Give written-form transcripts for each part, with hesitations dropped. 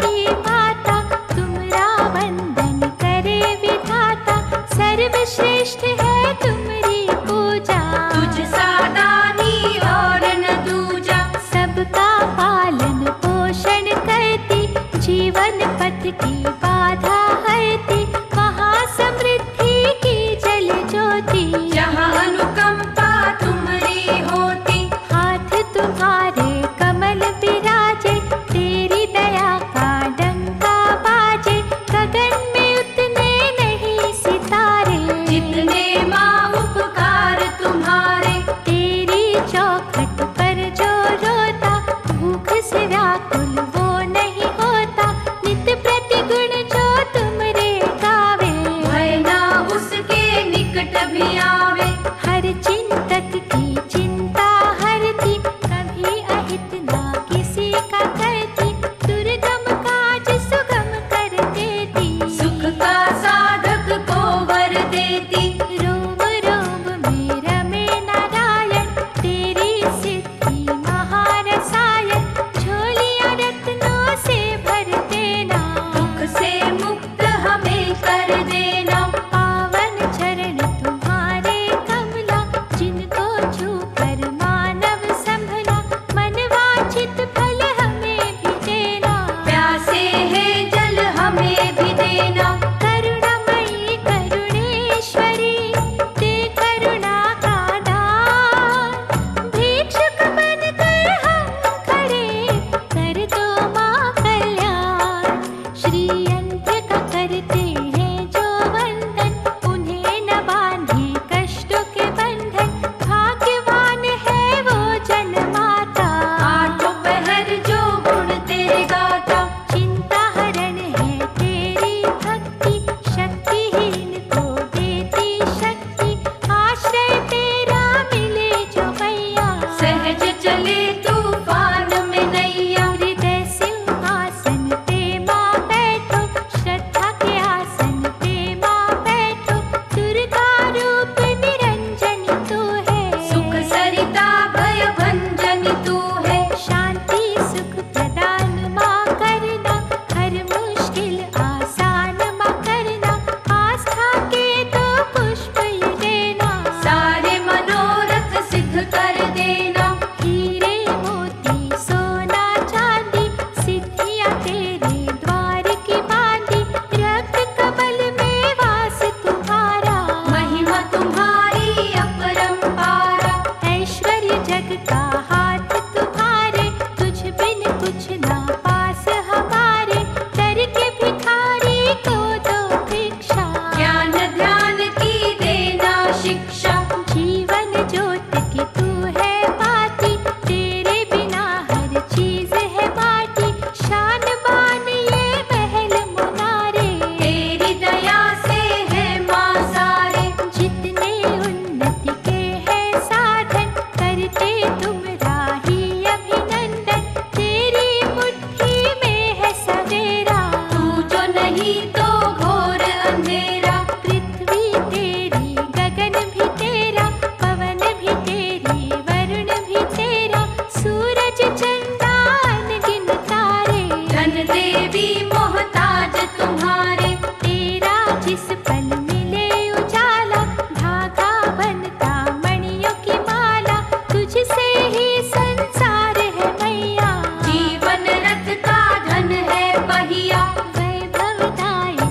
की माता तुम नहीं तो घोर अंधेरा। पृथ्वी तेरी, गगन भी तेरा, पवन भी तेरी, वरुण भी तेरा, सूरज चंदा अनगिन तारे, धन देवी मोहताज तुम्हारे। तेरा जिस पल मिले उजाला, धागा बनता मणियों की माला, तुझसे ही संसार है मैया। जीवन रथ का धन है पहिया। वैभवदायिनी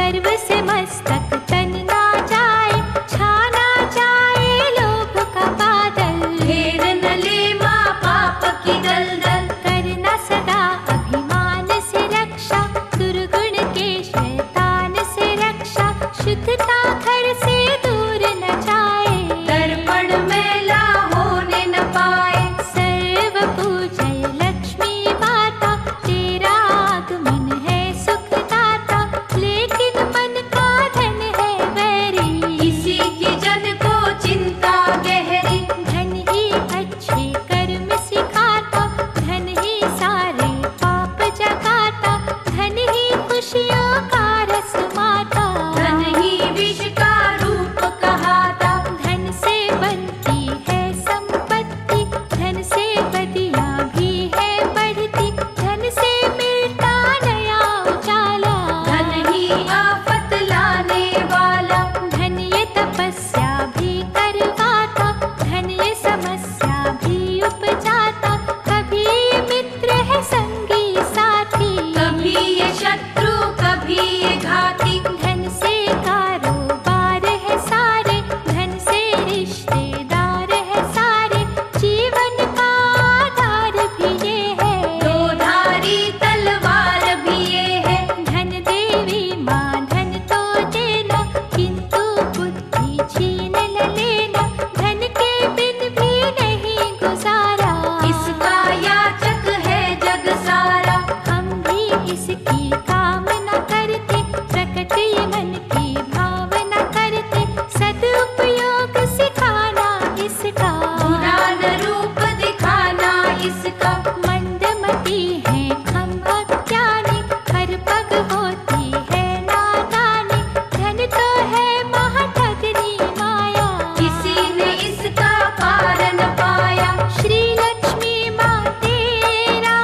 गर्व से मस्तक तन ना जाए, छाना जाए लोभ का बादल। घेर न ले माँ पाप की दलदल, करना सदा अभिमान से रक्षा, दुर्गुण के शैतान से रक्षा, शुद्धता घर से दूर न जाए, दर्पण मैला होने न पाए। सर्व पूजय लक्ष्मी माता, तेरा आगमन है सुखदाता, लेकिन मन का धन है वैरी, किसी की जन को चिंता गहरी। धन ही अच्छे कर्म सिखाता, धन ही सारे पाप जगाता, धन ही खुशियों का रस माता, धन ही विष का रूप कहाता। धन से बनती है संपत्ति, धन से बदियां भी है बढ़ती, धन से मिलता नया उजाला, धन ही आफत लाने वाला। धन ये तपस्या भी करवाता, धन ये समस्या भी उपजाता, कभी ये मित्र है संगी साथी, कभी ये शत्रु कभी ये घाती। धन से कारोबार है सारे, धन से रिश्तेदार है सारे, जीवन का आधार भी ये है, दो धारी तलवार भी ये है। धन देवी माँ धन तो देना, किंतु बुद्धि छीन न लेना, धन के बिन भी नहीं गुजारा, इसका याचक है जग सारा। हम भी इसकी कामना करते, प्रकट ये मन की भावना करते, सदुपयोग सिखाना इसका, बुरा न रूप दिखाना इसका। मंदमती है हम अज्ञानी, हर पग होती है नादानी, धन तो है महाठगनी माया, किसी ने इसका पार न पाया। श्री लक्ष्मी माँ तेरा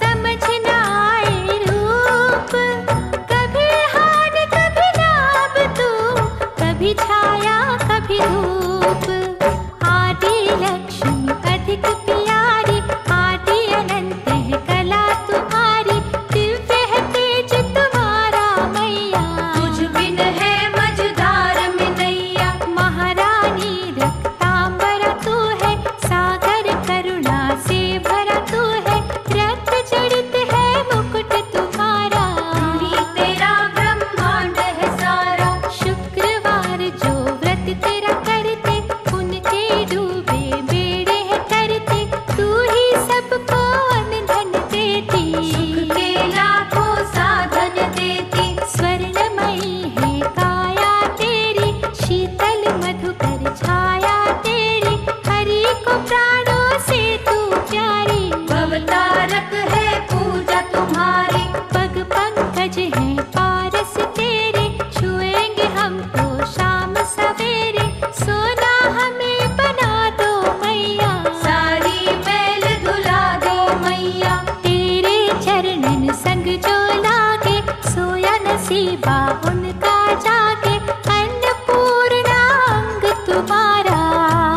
समझ न आए रूप, कभी हार कभी लाभ तू, कभी छाया कभी धूप, आदि लक्ष्मी अधिक प्यारी, आदि अनंत है कला तुम्हारी, दिव्य है तेज तुम्हारा मैया, तुझ बिन है मझधार में नैया। महारानी रक्तांबरा तू है, सागर करुणा से भरा तू है, रक्त जड़ित है मुकुट तुम्हारा, धनी तेरा ब्रह्मांड है सारा। शुक्रवार जो व्रत तेरा करते, उनके डूबे बेड़े है करते, तू ही सबको अन्न धन देती, सुख के लाखों साधन देती। स्वर्णमयी है काया तेरी, शीतल मधुकर छाया तेरी, हरि को प्राणों से तू प्यारी, भवतारक है पूजा तुम्हारी। पग पंकज है पारस तेरे, छुएंगे हम तो शाम सवेरे, सोना हमें बना दो मैया, सारी मैल धुला दो मैया। तेरे चरणन संग जो लागे, सोया नसीबा उनका जागे, अन्नपूर्णा अंग तुम्हारा,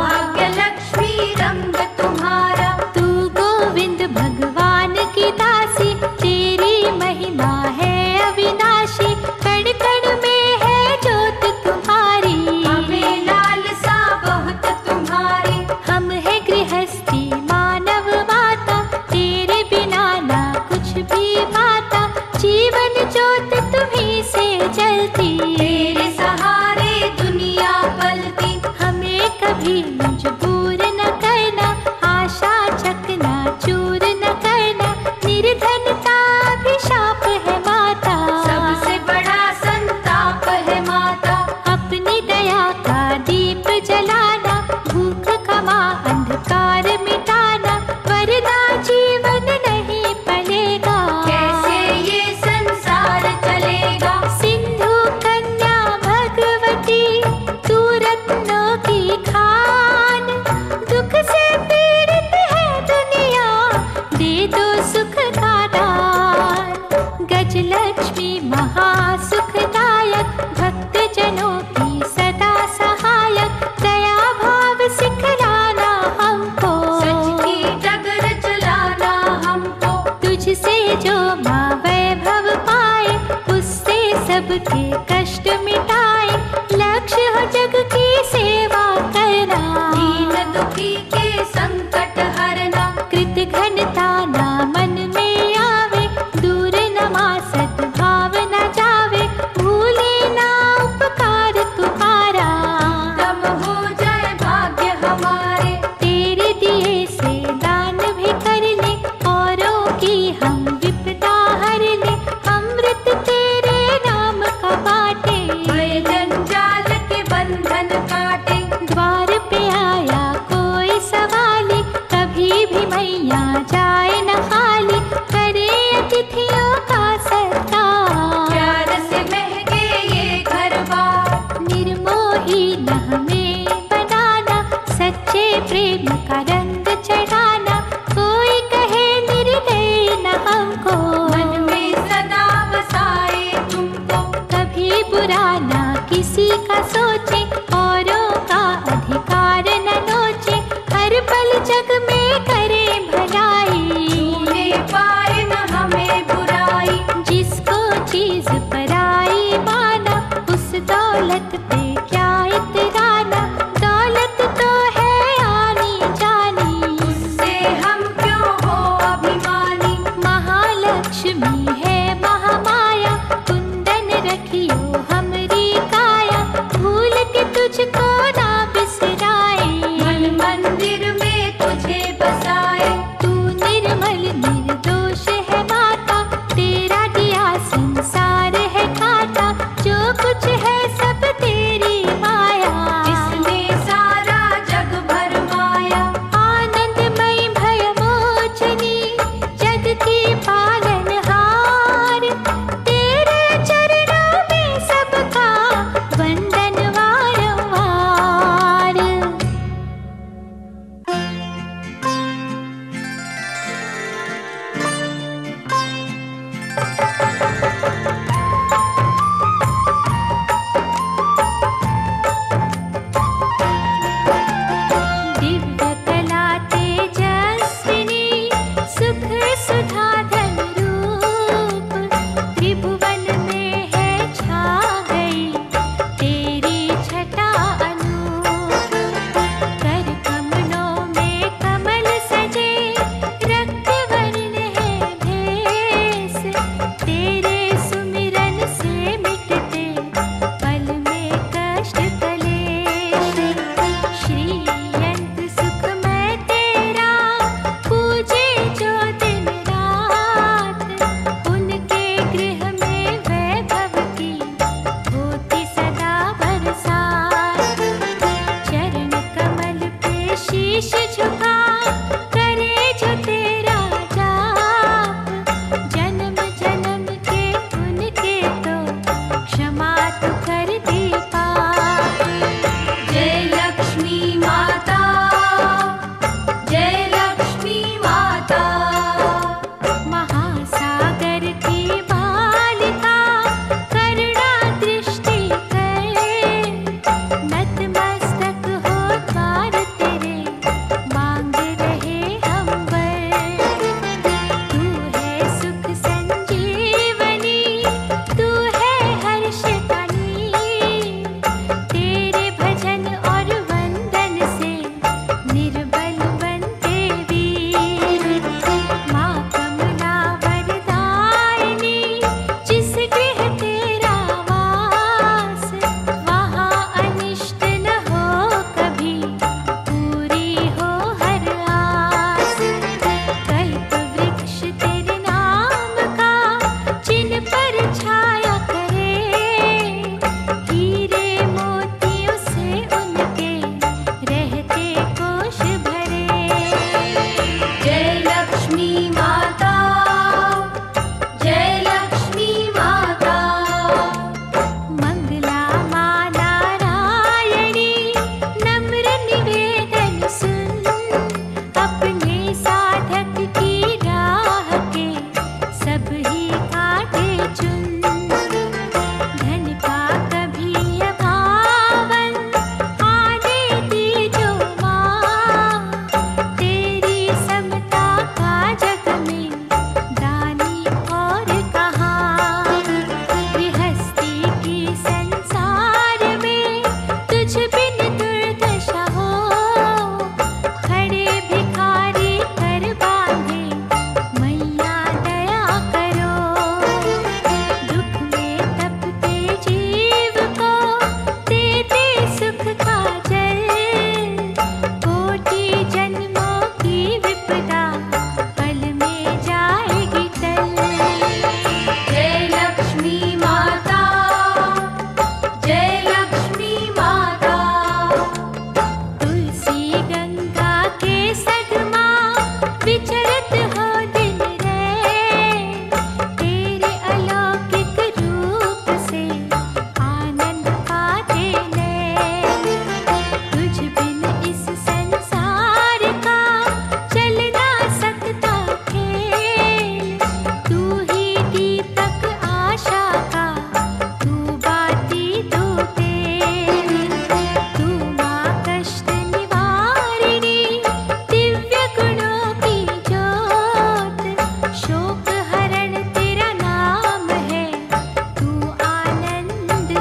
भाग्य लक्ष्मी रंग तुम्हारा। तू गोविंद भगवान की दासी, तेरी महिमा है अविनाशी, कण कण में है ज्योत तुम्हारी, हमें लालसा बहुत तुम्हारी। हम है गृहस्थी मानव माता, तेरे बिना ना कुछ भी भाता, जीवन ज्योत तुम्ही से जलती, तेरे सहारे दुनिया पलती। हमें कभी मजबूर न करना, आशा चकना चूर न करना, निर्धनता अभिशाप है माता, सबसे बड़ा संताप है माता। अपनी दया का दीप जलाना, भूख कमा अंधकार मिटाना, वरना जीवन नहीं पलेगा, कैसे ये संसार चलेगा। सिंधु कन के कष्ट मिटाए, लक्ष्य हो जग की सेवा करना। दीन दुखी के संकट हरना, कृत घनता ना मन में आवे, दूर नमा सद्भाव न जावे, भूले ना उपकार तुम्हारा। तब हो जाए भाग्य हमारे, तेरे दिए से दान भी कर ले, औरों की हम विपदा हर ले, अमृत तेरे नाम का बाटे। भय जंजाल के बंधन काटे, द्वार पे आया कोई सवाली, कभी भी मैया जाए न खाली, करे अतिथियों का सत्कार। प्यार से महके ये घर बार, निर्मोही न हमें बनाना, सच्चे प्रेम का रंग चढ़ाना, कोई कहे निर्दय न हमको। मन में सदा बसाए तुमको, कभी बुरा ना किसी का सोचे, औरों का अधिकार न नोचे, हर पल जग में करे भलाई। तूने पाए न हमें बुराई, जिसको चीज पराई माना, उस दौलत पे क्या इतराना, दौलत तो है आनी जानी। उससे हम क्यों हो अभिमानी। महालक्ष्मी है महामाया, कुंदन रखियो हमरी काया, भूल के तुझको ना बिसराए। मन मंदिर में तुझे बसाए, तू निर्मल निर्दोष है माता, तेरा दिया संसार है खाता, जो कुछ है सब तेरी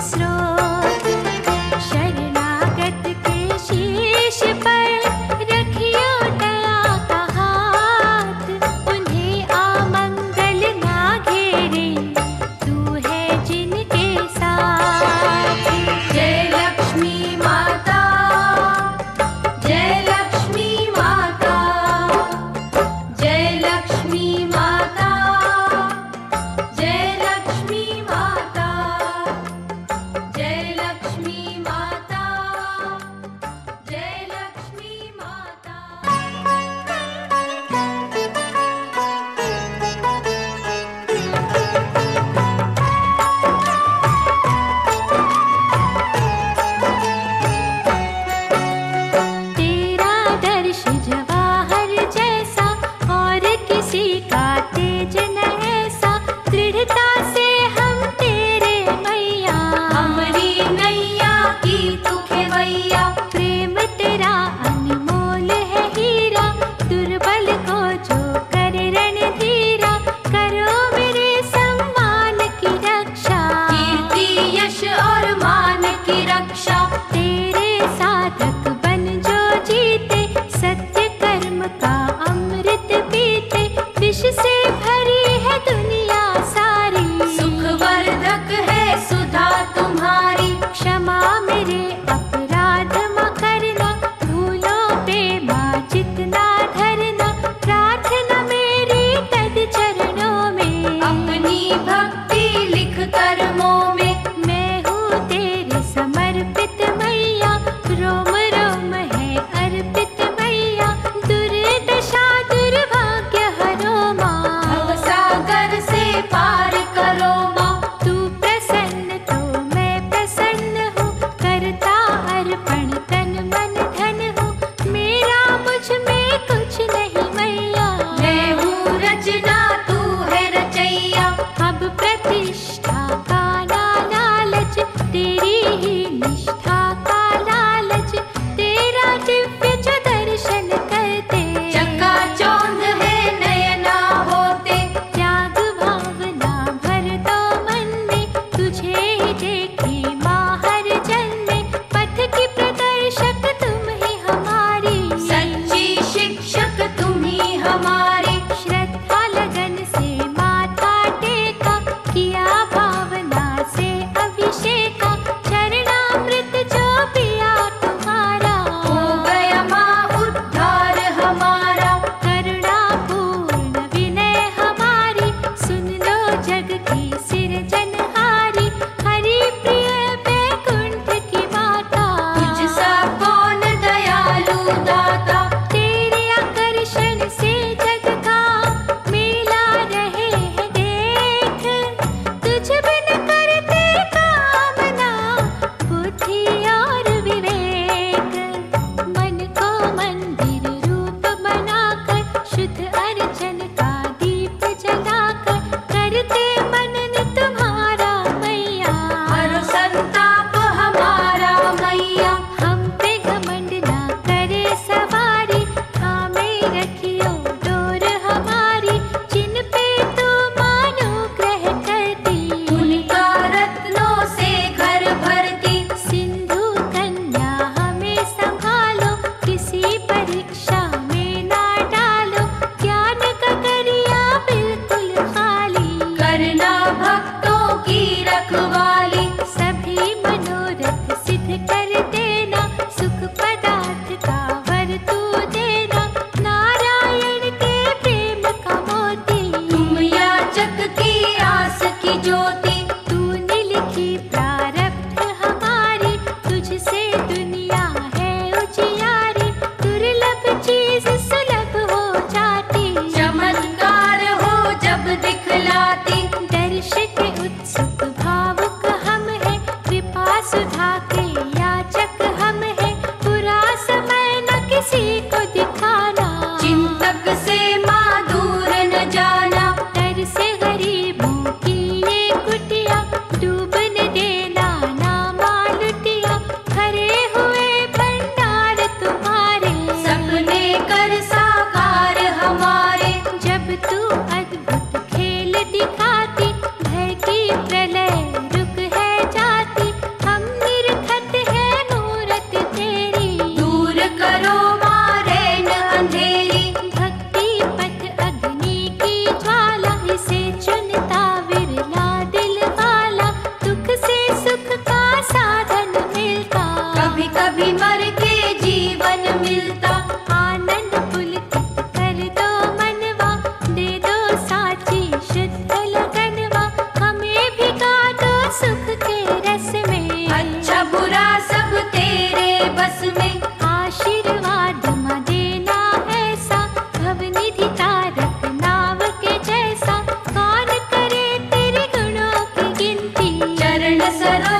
स्रोत। शरणागत के शीश पर रखियो दया का हाथ, उन्हें आमंगल ना घेरे, तू है जिनके साथ। जय लक्ष्मी माता, जय लक्ष्मी माता, जय लक्ष्मी माता, जय लक्ष्मी माता, जय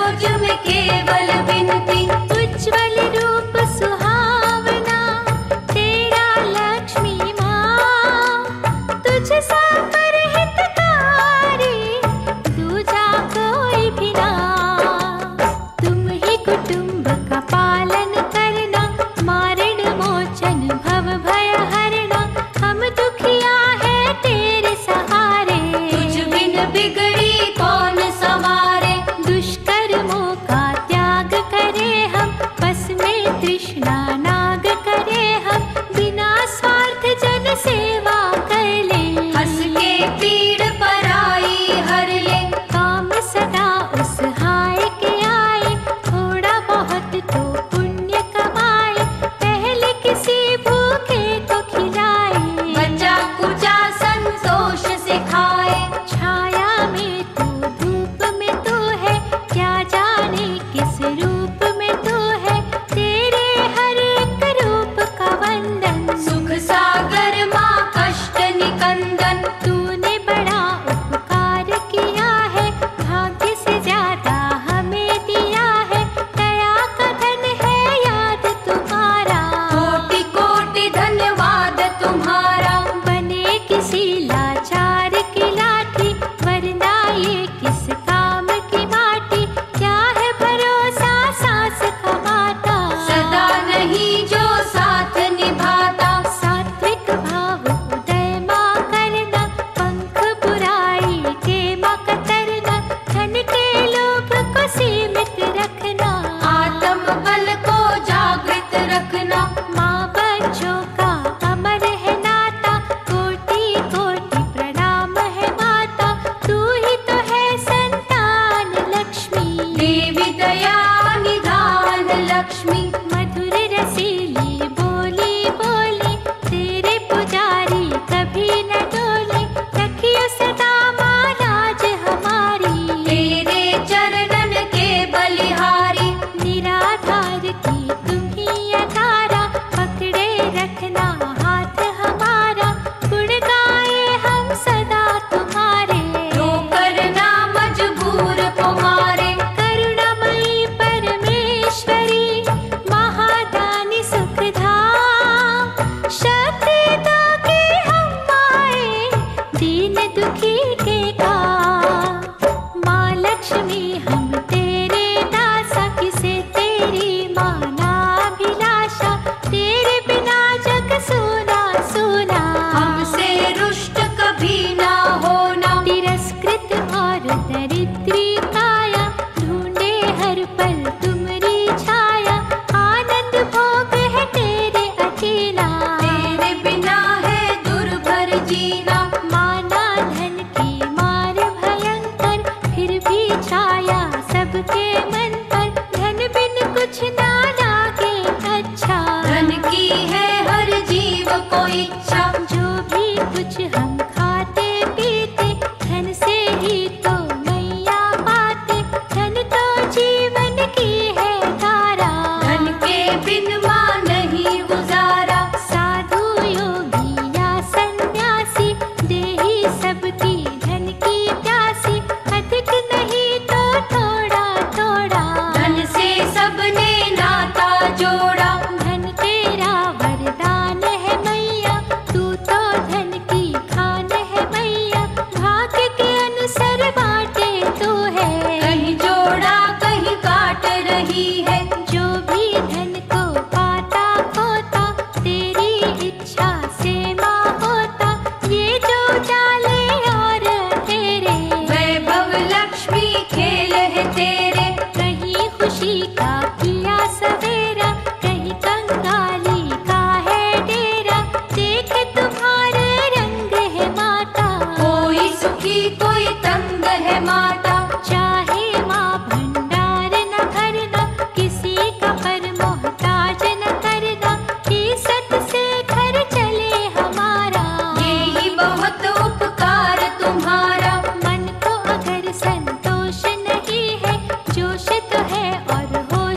सरोज में केवल विनती। उज्ज्वल रूप सुहावना तेरा लक्ष्मी माँ, तुझ सा परहितकारी दूजा कोई भी ना। तुम ही कुटुंब का पालन करना, मारण मोचन भव भय हरना। हम दुखिया है तेरे सहारे, तुझ बिन बिगड़ी कौन संवारे। दुष्कर्मों का त्याग करे हम, बस में तृष्णा नाग करे हम। बिना स्वार्थ जन सेवा कर ले, हंस के पीड़ पराई हर ले। काम सदा उस हाय के आए, थोड़ा बहुत तो पुण्य कमाए। पहले किसी भूखे को खिलाए, बचा कुचा संतोष से खाए। छाया में तू धूप में तू है, क्या जाने किस रूप में तू है। तेरे हर एक रूप का वंदन, सुख सागर माँ कष्ट निकंदन। तूने बड़ा उपकार किया है, भाग्य से ज्यादा हमें दिया है। दया का धन है याद तुम्हारा, कोटि कोटि धन्यवाद तुम्हारा। बने किसी लाचार की लाठी, वरना ये किस काम की माटी। क्या है भरोसा सांस कमाता, सदा नहीं जो साथ निभाता। सात्विक भाव उदय माँ करना, पंख बुराई के माँ कतरना। धन के लोभ को सीमित रखना, आत्म बल को जागृत रखना। माँ बच्चों का अमर है नाता, कोटि कोटि प्रणाम है माता। तू ही तो है संतान लक्ष्मी, देवी दया निधान लक्ष्मी। मधुर रसीली बोली बोली, तेरे पुजारी कभी न डोले। रखियो सदा माँ लाज हमारी, तेरे चरणन के बलिहारी। निराधार की तुम ही अधारा, पकड़े रखना हाथ हमारा। गुण गाए हम सदा तुम्हारे, तो करना मजबूर तुम्हारे। करुणामयी परमेश्वरी, महादानी सुखधाम। शक्ति दो कि हम आए दीन दुखी के काम। माँ लक्ष्मी हम तेरे दासा, किसे तेरी मानाभिलाषा। तेरे बिना जग सूना सूना, हमसे रुष्ट कभी ना होना। तिरस्कृत और दरिद्री काया, ढूंढे हर पल तुमरी छाया। आनंद भोग है तेरे अकेला, तेरे बिना है दुर्भर जीना। माना धन की मार भयंकर, फिर भी छाया सबके मन पर। धन बिन कुछ ना लागे अच्छा, धन की है हर जीव को इच्छा। जो भी कुछ हम खाते पीते, धन से ही तो मैया पाते। धन तो जीवन की है धारा, धन के बिन माँ नहीं गुजारा। साधु योगी या सन्यासी, देही सबकी धन की प्यासी। अधिक नहीं तो थोड़ा थोड़ा, धन से सबने नाता जोड़ा। धन तेरा वरदान है मैया, तू तो धन की खान है मैया। भाग्य के अनुसार बाटे तू है, कहीं जोड़ा कहीं काट रही है। जो भी धन को पाता खोता, तेरी इच्छा से माँ होता। ये जो जाले और तेरे, वैभव लक्ष्मी खेल है तेरे। कहीं खुशी का किया सवेरा, कहीं कंगाली का है डेरा। देख तुम्हारे रंग है माता, कोई सुखी कोई तंग है माता। चाहे माँ भंडार न भरना, किसी का पर मोहताज न करना। इज्जत से घर चले हमारा, यही बहुत उपकार तुम्हारा। मन को अगर संतोष नहीं है, जोश तो है और होश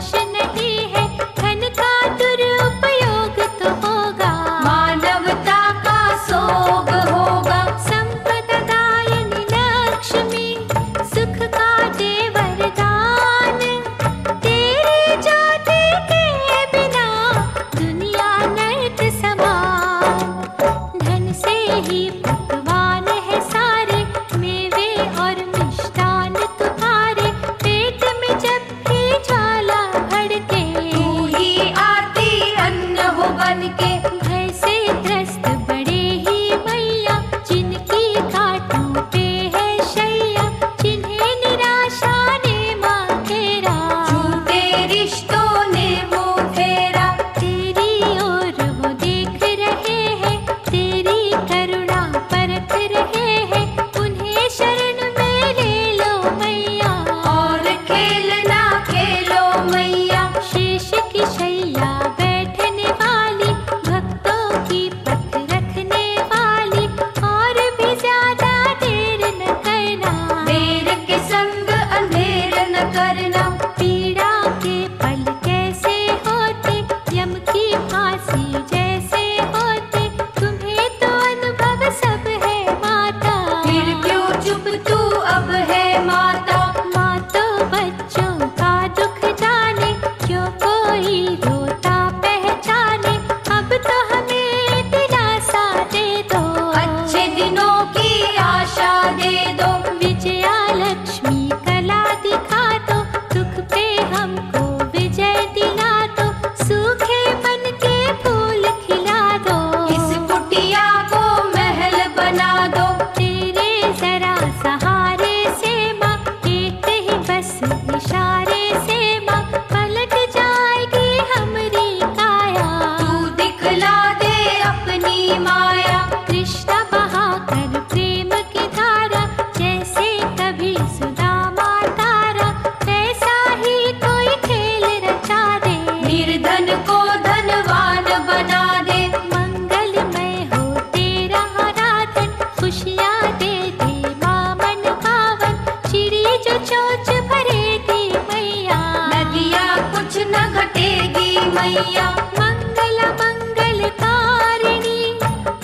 इशारे से माँ पलट जाएगी हमरी काया। तू दिखला दे अपनी माया। कृष्ण बहाकर प्रेम की धारा, जैसे कभी सुदामा तारा, वैसा ही कोई खेल रचा दे। निर्धन को धनवान बना दे। मंगलमय हो तेरा आराधन, खुशियाँ दे दे माँ मन पावन। चिड़ी जो चोंच भरेगी मैया, नदिया कुछ न घटेगी मैया। मंगल मंगलकारिणी,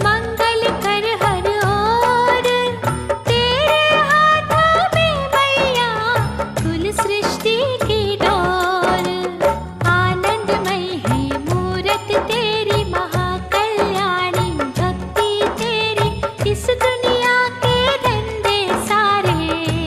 मंगल कर हर ओर। तेरे हाथों में मैया कुल सृष्टि की डोर। आनंदमय है मूरत तेरी महाकल्याणी, भक्ति तेरी इस दुनिया के धंधे सारे।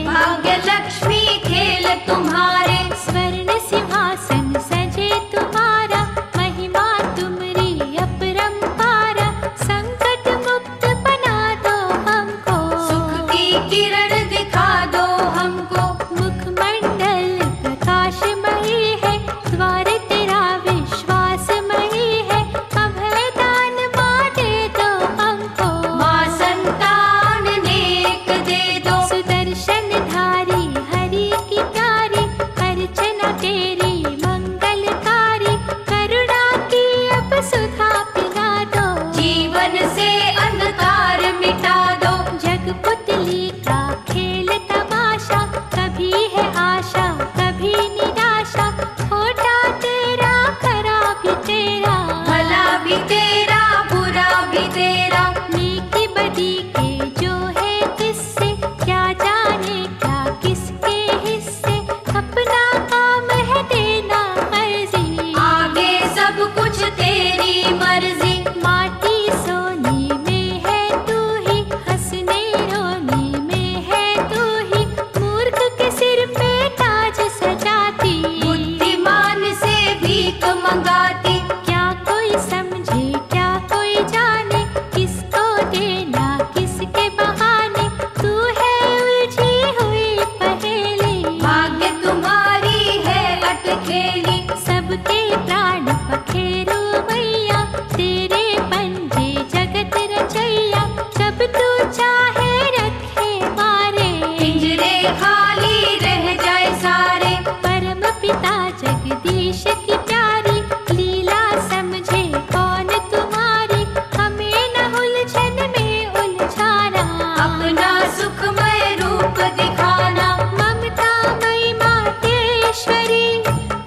भाग्य लक्ष्मी खेल तुम्हारे। स्वर्ण सिंहासन सजे तुम्हारा, महिमा तुमरी अपरंपारा। संकट मुक्त बना दो हमको, सुख की किरण दिखा दो हमको। मुखमंडल प्रकाशमयी है, द्वार तेरा विश्वासमयी है। अभय दान माँ दे दो हमको, माँ संतान नेक दे दो। सुदर्शन धारी हरि की प्यारी, अर्चना तेरी मंगलकारी। करुणा की अब सुधा पिला दो, जीवन से अंधकार मिटा दो। जगपुतली का खेल तमाशा, कभी है आशा कभी निराशा। खोटा तेरा खरा भी तेरा, भला भी तेरा बुरा भी तेरा। मीठी बदी के जो है किससे, क्या जाने क्या किसके हिस्से। अपना काम है देना मर्जी, आगे सब कुछ तेरी मर्जी। माटी सोनी में है तू ही, हंसने रोने में है तू ही। मूर्ख के सिर पे ताज सजाती, बुद्धिमान से भीख मंगाती। क्या कोई समझे क्या कोई जाने, किसको देना किसके बहाने। तू है उलझी हुई पहेली, भाग्य तुम्हारी है अटखेली। सबके प्राण पखेरू मैया, तेरे पंजे जगत रचैया। जब तू चाहे रखे मारे, पिंजरे खाली रह जाए सारे। परम पिता जगदीश की प्यारी, लीला समझे कौन तुम्हारी। हमें न उलझन में उलझाना, अपना सुखमय रूप दिखाना। ममता मई मातेश्वरी,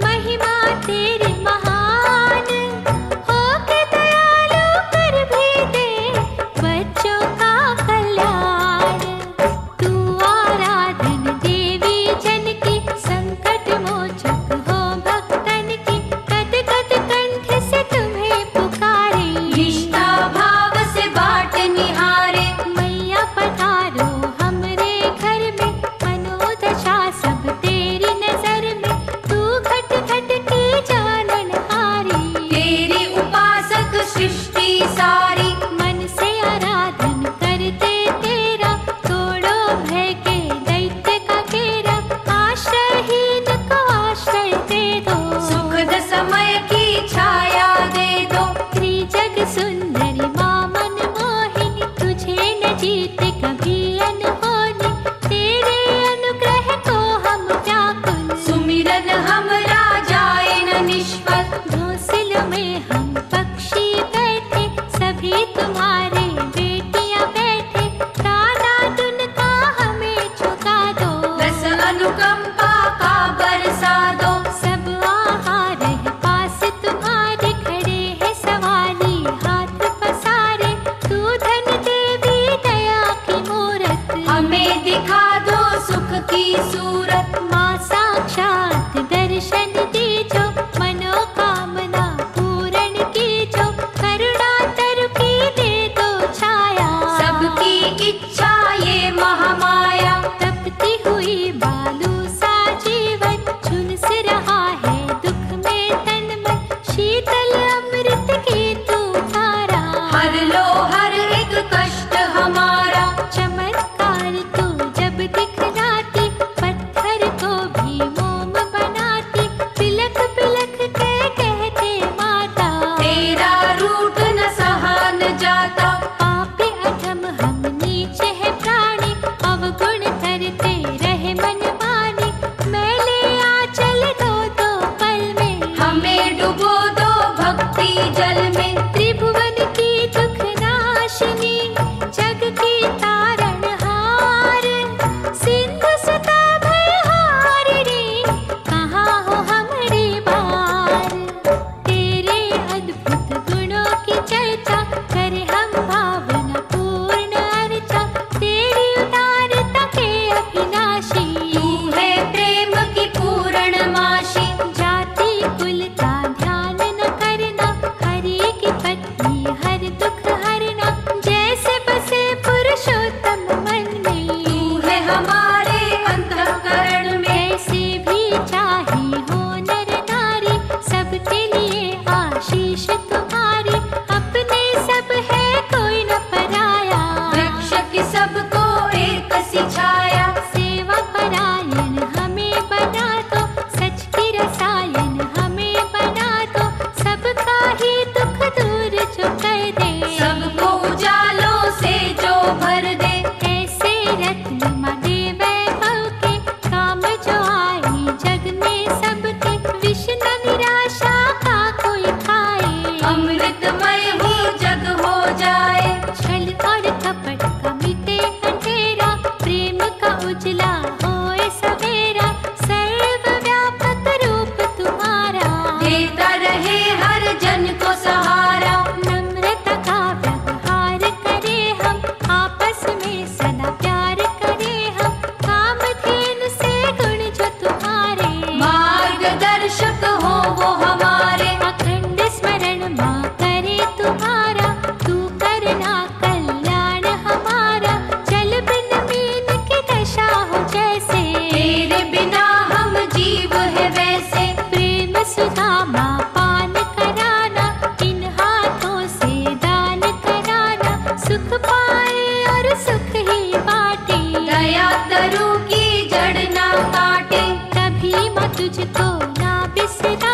महिमा तेरी महान। हो के दयालु कर भी दे बच्चों का कल्याण। तू आराधन देवी जन की, संकट मोचक हो भक्तन की। कद कद कंठ से तुम्हें पुकारे, निष्ठा भाव से बाट निहारे। मैया पधारो हमरे घर में। मनोदशा सब तेरी नजर में, तू सुदामा पान कराना, इन हाथों से दान कराना, सुख पाए और सुख ही बांटे। दया तरु की जड़ ना काटे, कभी मैं तुझको ना बिसरा